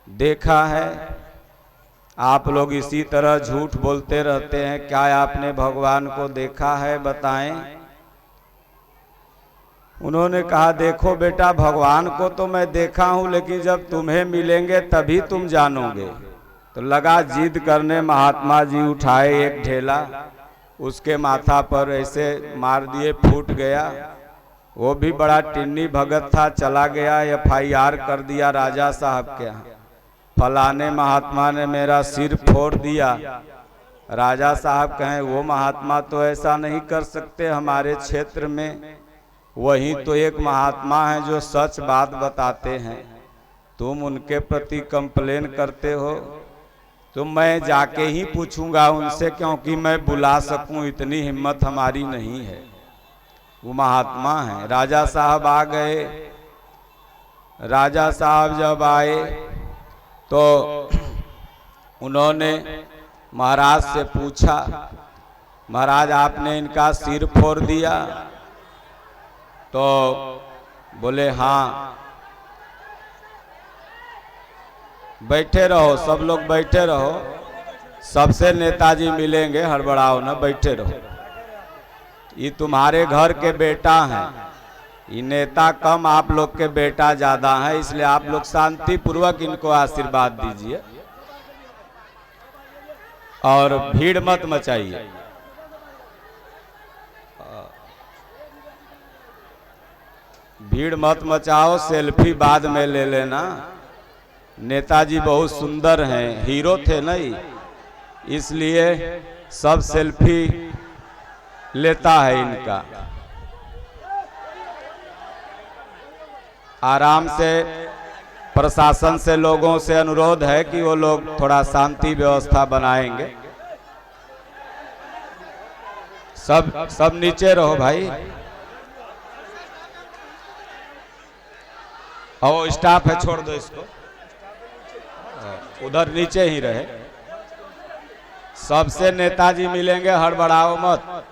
देखा है? आप लोग इसी तरह झूठ बोलते रहते हैं, क्या आपने भगवान को देखा है, बताएं। उन्होंने कहा देखो बेटा, भगवान को तो मैं देखा हूं, लेकिन जब तुम्हें मिलेंगे तभी तुम जानोगे। तो लगा जिद करने, महात्मा जी उठाए एक ढेला, उसके माथा पर ऐसे मार दिए, फूट गया। वो भी बड़ा टिन्नी भगत था, चला गया, FIR कर दिया राजा साहब के यहाँ, फलाने महात्मा ने मेरा सिर फोड़ दिया। राजा साहब कहें वो महात्मा तो ऐसा नहीं कर सकते, हमारे क्षेत्र में वही तो एक महात्मा है जो सच बात बताते हैं, तुम उनके प्रति कंप्लेन करते हो। तो मैं जाके ही पूछूंगा उनसे, क्योंकि मैं बुला सकूं इतनी हिम्मत हमारी नहीं है। वो महात्मा है। राजा साहब आ गए। राजा साहब जब आए तो उन्होंने महाराज से पूछा, महाराज आपने इनका सिर फोड़ दिया? तो बोले हाँ। बैठे रहो, सब लोग बैठे रहो, सबसे नेताजी मिलेंगे, हड़बड़ाओ ना, बैठे रहो। ये तुम्हारे घर के बेटा हैं, ये नेता कम, आप लोग के बेटा ज्यादा हैं, इसलिए आप लोग शांति पूर्वक इनको आशीर्वाद दीजिए और भीड़ मत मचाइए। भीड़ मत मचाओ, सेल्फी बाद में ले लेना। नेताजी बहुत सुंदर हैं, हीरो थे नहीं, इसलिए सब सेल्फी लेता है इनका। आराम से प्रशासन से लोगों से अनुरोध है कि वो लोग थोड़ा शांति व्यवस्था बनाएंगे। सब नीचे रहो भाई। और स्टाफ है, छोड़ दो इसको, उधर नीचे ही रहे। सबसे नेताजी मिलेंगे, हड़बड़ाओ मत।